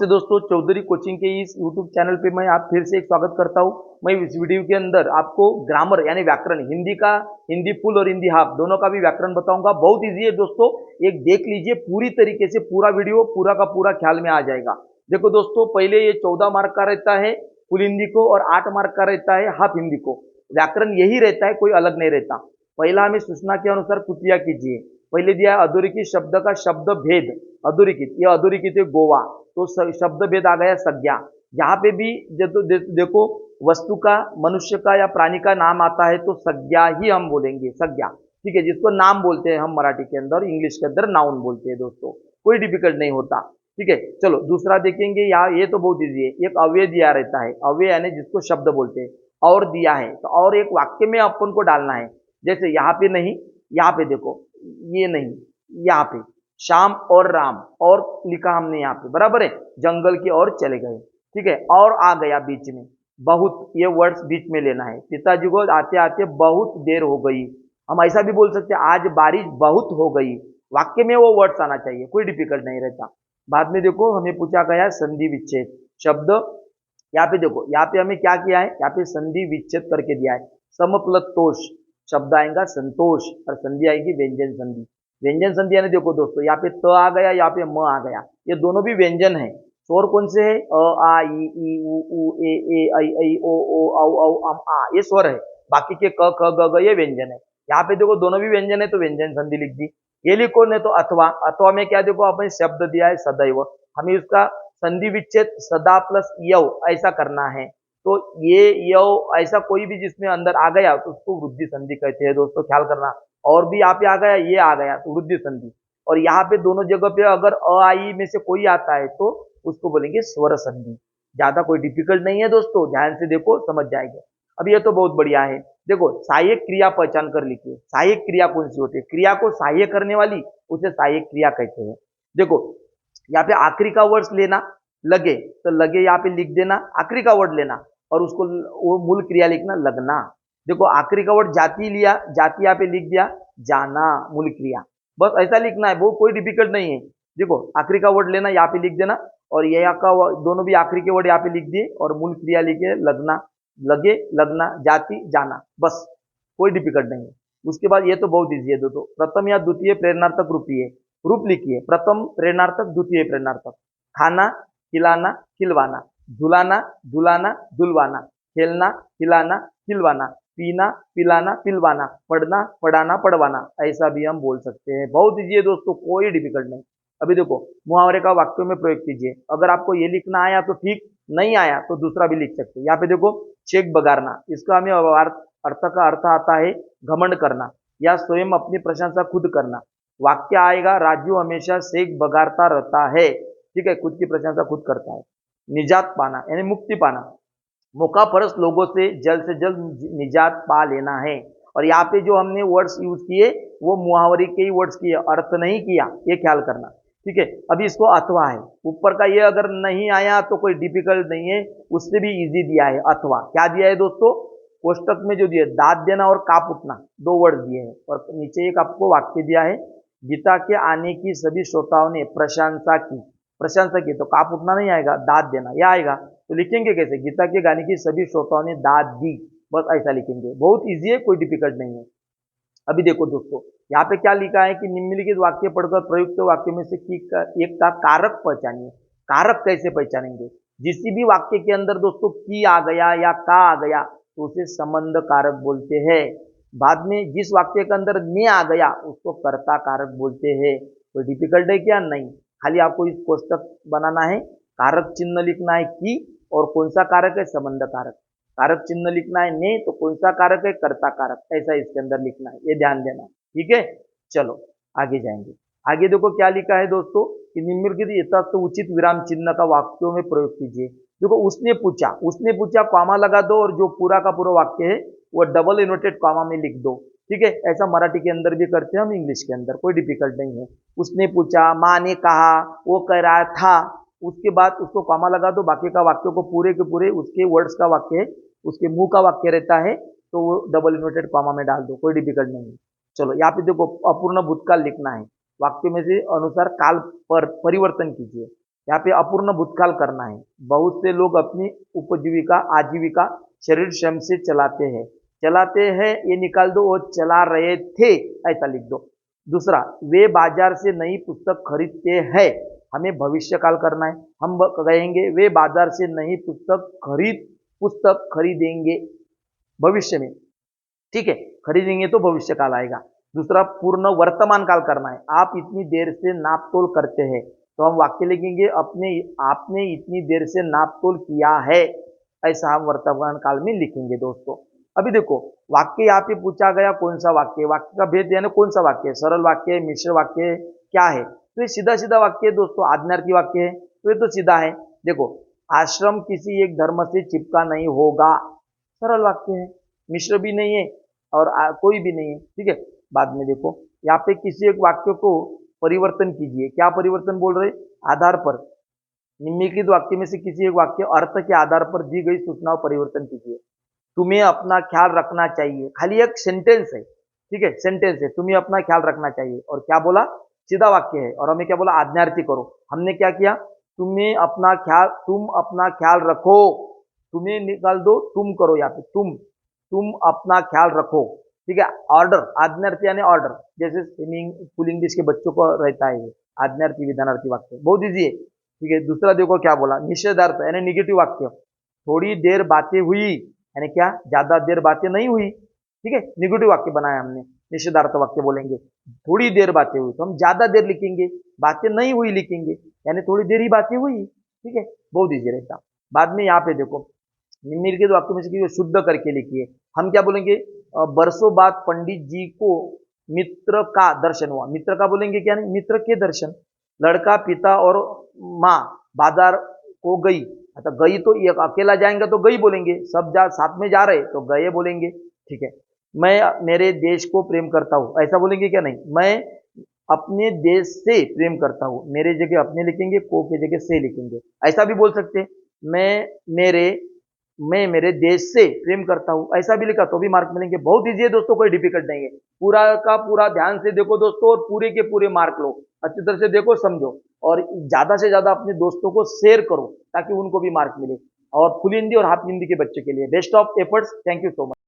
नमस्ते दोस्तों, चौधरी कोचिंग के इस यूट्यूब चैनल पे मैं आप फिर से एक स्वागत करता हूँ। मैं इस वीडियो के अंदर आपको ग्रामर यानी व्याकरण, हिंदी का हिंदी फुल और हिंदी हाफ दोनों का भी व्याकरण बताऊंगा। बहुत इजी है दोस्तों, एक देख लीजिए पूरी तरीके से पूरा वीडियो पूरा का पूरा ख्याल में आ जाएगा। देखो दोस्तों, पहले ये 14 मार्क का रहता है फुल हिंदी को और 8 मार्क का रहता है हाफ हिंदी को। व्याकरण यही रहता है, कोई अलग नहीं रहता। पहला हमें सूचना के अनुसार कुतिया कीजिए। पहले दिया है अधोरेखित शब्द का शब्द भेद। अधोरेखित, यह अधोरेखित है गोवा, तो शब्द भेद आ गया संज्ञा। यहाँ पे भी देखो वस्तु का, मनुष्य का या प्राणी का नाम आता है तो संज्ञा ही हम बोलेंगे, संज्ञा। ठीक है, जिसको नाम बोलते हैं हम मराठी के अंदर, इंग्लिश के अंदर नाउन बोलते हैं दोस्तों। कोई डिफिकल्ट नहीं होता। ठीक है, चलो दूसरा देखेंगे। यहाँ ये तो बहुत इजी है। एक अव्यय दिया रहता है, अव्यय यानी जिसको शब्द बोलते हैं। और दिया है तो और एक वाक्य में अपन को डालना है। जैसे यहाँ पे नहीं, यहाँ पे देखो, ये नहीं, यहाँ पे श्याम और राम और लिखा हमने यहाँ पे, बराबर है। जंगल की ओर चले गए। ठीक है, और आ गया बीच में बहुत, ये वर्ड्स बीच में लेना है। पिताजी को आते आते बहुत देर हो गई। हम ऐसा भी बोल सकते हैं, आज बारिश बहुत हो गई। वाक्य में वो वर्ड्स आना चाहिए, कोई डिफिकल्ट नहीं रहता। बाद में देखो हमें पूछा गया संधि विच्छेद शब्द। यहाँ पे देखो, यहाँ पे हमें क्या किया है, यहाँ पे संधि विच्छेद करके दिया है। समप्लतोष शब्द आएगा संतोष और संधि आएगी व्यंजन संधि। व्यंजन संधि यानी देखो दोस्तों, यहाँ पे त आ गया, यहाँ पे म आ गया, ये दोनों भी व्यंजन है। स्वर कौन से है? अ आ ई उ ए ऐ ओ औ औ अम आ, ये स्वर है। बाकी के क ख ग ग ये व्यंजन है। यहाँ पे देखो दोनों भी व्यंजन है तो व्यंजन संधि लिख दी। ये लिखो नहीं तो अथवा। अथवा में क्या देखो, अपन शब्द दिया है सदैव, हमें उसका संधि विच्छेद सदा प्लस यव ऐसा करना है। तो ये यव ऐसा कोई भी जिसमें अंदर आ गया तो उसको वृद्धि संधि कहते हैं दोस्तों, ख्याल करना। और भी यहाँ पे आ गया, ये आ गया तो वृद्धि संधि। और यहाँ पे दोनों जगह पे अगर अ आई में से कोई आता है तो उसको बोलेंगे स्वर संधि। ज्यादा कोई डिफिकल्ट नहीं है दोस्तों, ध्यान से देखो समझ जाएंगे। अब ये तो बहुत बढ़िया है। देखो सहायक क्रिया पहचान कर लिखिए। सहायक क्रिया कौन सी होती है? क्रिया को सहायक करने वाली, उसे सहायक क्रिया कहते हैं। देखो यहाँ पे आखिरी का वर्ड लेना, लगे तो लगे यहाँ पे लिख देना, आखिरी का वर्ड लेना और उसको वो मूल क्रिया लिखना, लगना। देखो आखिरी का वर्ड जाति लिया, जाति यहाँ पे लिख दिया, जाना मूल क्रिया। बस ऐसा लिखना है, वो कोई डिफिकल्ट नहीं है। देखो आखिरी का वर्ड लेना, यहाँ पे लिख देना और ये यहाँ का दोनों भी आखिरी के वर्ड यहाँ पे लिख दिए और मूल क्रिया लिखे, लगना, लगे, लगना, जाति, जाना, बस कोई डिफिकल्ट नहीं है। उसके बाद ये तो बहुत इजी है दोस्तों। प्रथम या द्वितीय प्रेरणार्थक रूपी है, रूप लिखिए। प्रथम प्रेरणार्थक, द्वितीय प्रेरणार्थक। खाना, खिलाना, खिलवाना, झुलाना, झुलाना, झुलवाना, खेलना, खिलाना, खिलवाना, पीना, पिलाना, पिलवाना, पढ़ना, पढ़ाना, पढ़वाना, ऐसा भी हम बोल सकते हैं। बहुत इजी है दोस्तों, कोई डिफिकल्ट नहीं। अभी देखो मुहावरे का वाक्यों में प्रयोग कीजिए। अगर आपको ये लिखना आया तो ठीक, नहीं आया तो दूसरा भी लिख सकते हैं। यहाँ पे देखो चेक बगारना, इसका हमें अर्थ का अर्थ आता है घमंड करना या स्वयं अपनी प्रशंसा खुद करना। वाक्य आएगा, राजू हमेशा शेख बगारता रहता है। ठीक है, खुद की प्रशंसा खुद करता है। निजात पाना यानी मुक्ति पाना, मौका परस्त लोगों से जल्द निजात पा लेना है। और यहाँ पे जो हमने वर्ड्स यूज किए वो मुहावरे के ही वर्ड्स किए, अर्थ नहीं किया, ये ख्याल करना। ठीक है, अभी इसको अथवा है, ऊपर का ये अगर नहीं आया तो कोई डिफिकल्ट नहीं है, उससे भी इजी दिया है। अथवा क्या दिया है दोस्तों, कोष्टक में जो दिया, दांत देना और काप उठना, दो वर्ड दिए हैं और नीचे एक आपको वाक्य दिया है। गीता के आने की सभी श्रोताओं ने प्रशंसा की, प्रशंसा की तो काप उठना नहीं आएगा, दांत देना यह आएगा। तो लिखेंगे कैसे? गीता के गाने की सभी श्रोताओं ने दाद दी, बस ऐसा लिखेंगे। बहुत इजी है, कोई डिफिकल्ट नहीं है। अभी देखो दोस्तों, यहाँ पे क्या लिखा है कि निम्नलिखित वाक्य पढ़कर प्रयुक्त वाक्य में से एक का कारक पहचानिए। कारक कैसे पहचानेंगे? जिस भी वाक्य के अंदर दोस्तों की आ गया या का आ गया तो उसे संबंध कारक बोलते हैं। बाद में जिस वाक्य के अंदर ने आ गया उसको कर्ता कारक बोलते हैं। तो डिफिकल्ट है क्या? नहीं, खाली आपको इस कोष्टक बनाना है, कारक चिन्ह लिखना है की, और कौन सा कारक है? संबंध कारक। कारक चिन्ह लिखना है ने, तो कौन सा कारक है? कर्ता कारक, ऐसा इसके अंदर लिखना है, ये ध्यान देना। ठीक है, चलो आगे जाएंगे। आगे देखो क्या लिखा है दोस्तों कि निम्नलिखित यथार्थ उचित विराम चिन्ह का वाक्यों में प्रयोग कीजिए। देखो उसने पूछा, उसने पूछा कॉमा लगा दो और जो पूरा का पूरा वाक्य है वो डबल इन्वर्टेड कॉमा में लिख दो। ठीक है, ऐसा मराठी के अंदर भी करते हैं हम, इंग्लिश के अंदर, कोई डिफिकल्ट नहीं है। उसने पूछा, माँ ने कहा, वो कह रहा था, उसके बाद उसको कॉमा लगा दो, बाकी का वाक्य को पूरे के पूरे उसके वर्ड्स का वाक्य है, उसके मुंह का वाक्य रहता है तो वो डबल इन्वर्टेड कॉमा में डाल दो, कोई डिफिकल्ट नहीं है। चलो यहाँ पे देखो अपूर्ण भूतकाल लिखना है, वाक्य में से अनुसार काल पर परिवर्तन कीजिए। यहाँ पे अपूर्ण भूतकाल करना है। बहुत से लोग अपनी उपजीविका आजीविका शरीर श्रम से चलाते हैं। चलाते हैं ये निकाल दो, वो चला रहे थे ऐसा लिख दो। दूसरा, वे बाजार से नई पुस्तक खरीदते हैं। हमें भविष्य काल करना है। हम कहेंगे वे बाजार से नई पुस्तक खरीदेंगे भविष्य में। ठीक है, खरीदेंगे तो भविष्य काल आएगा। दूसरा, पूर्ण वर्तमान काल करना है। आप इतनी देर से नापतोल करते हैं, तो हम वाक्य लिखेंगे आपने इतनी देर से नापतोल किया है, ऐसा हम वर्तमान काल में लिखेंगे दोस्तों। अभी देखो, वाक्य यहाँ पे पूछा गया कौन सा वाक्य, वाक्य का भेद यानी कौन सा वाक्य है, सरल वाक्य है, मिश्र वाक्य है, क्या है? तो ये सीधा सीधा वाक्य है दोस्तों, आज्ञार्थी वाक्य है, तो ये तो सीधा है। देखो, आश्रम किसी एक धर्म से चिपका नहीं होगा, सरल वाक्य है, मिश्र भी नहीं है और कोई भी नहीं है। ठीक है, बाद में देखो यहाँ पे किसी एक वाक्य को परिवर्तन कीजिए। क्या परिवर्तन बोल रहे? आधार पर निम्नलिखित वाक्य में से किसी एक वाक्य अर्थ के आधार पर दी गई सूचनाओं परिवर्तन कीजिए। तुम्हें अपना ख्याल रखना चाहिए, खाली एक सेंटेंस है। ठीक है, सेंटेंस है, तुम्हें अपना ख्याल रखना चाहिए। और क्या बोला? सीधा वाक्य है। और हमें क्या बोला? आज्ञार्थी करो। हमने क्या किया? तुम अपना ख्याल रखो। तुम्हें निकाल दो, तुम करो। यहाँ पे तुम अपना ख्याल रखो। ठीक है, ऑर्डर, आज्ञार्थी यानी ऑर्डर, जैसे स्विमिंग फुल इंग्लिश के बच्चों को रहता है आज्ञार्थी विधानार्थी वाक्य, बहुत इजी है। ठीक है, दूसरा देखो क्या बोला, निषेधार्थ यानी निगेटिव वाक्य। थोड़ी देर बातें हुई यानी क्या? ज्यादा देर बातें नहीं हुई। ठीक है, निगेटिव वाक्य बनाया हमने, निषेधार्थ वाक्य बोलेंगे। थोड़ी देर बातें हुई तो हम ज्यादा देर लिखेंगे, बातें नहीं हुई लिखेंगे, यानी थोड़ी देर ही बातें हुई। ठीक है, बहुत इजी रहता। बाद में यहाँ पे देखो, निम्नलिखित वाक्य में से शुद्ध करके लिखिए। हम क्या बोलेंगे? बरसों बाद पंडित जी को मित्र का दर्शन हुआ। मित्र का बोलेंगे क्या? नहीं, मित्र के दर्शन। लड़का, पिता और माँ बाजार को गई। अच्छा, गई तो एक अकेला जाएंगे तो गई बोलेंगे, सब साथ में जा रहे तो गए बोलेंगे। ठीक है, मैं मेरे देश को प्रेम करता हूँ, ऐसा बोलेंगे क्या? नहीं, मैं अपने देश से प्रेम करता हूँ। मेरे जगह अपने लिखेंगे, को की जगह से लिखेंगे। ऐसा भी बोल सकते हैं, मैं मेरे देश से प्रेम करता हूं, ऐसा भी लिखा तो भी मार्क मिलेंगे। बहुत इजी है दोस्तों, कोई डिफिकल्ट नहीं है। पूरा का पूरा ध्यान से देखो दोस्तों और पूरे के पूरे मार्क लो। अच्छी तरह से देखो, समझो और ज्यादा से ज्यादा अपने दोस्तों को शेयर करो ताकि उनको भी मार्क मिले। और फुल हिंदी और हाफ हिंदी के बच्चे के लिए best of efforts. Thank you so much.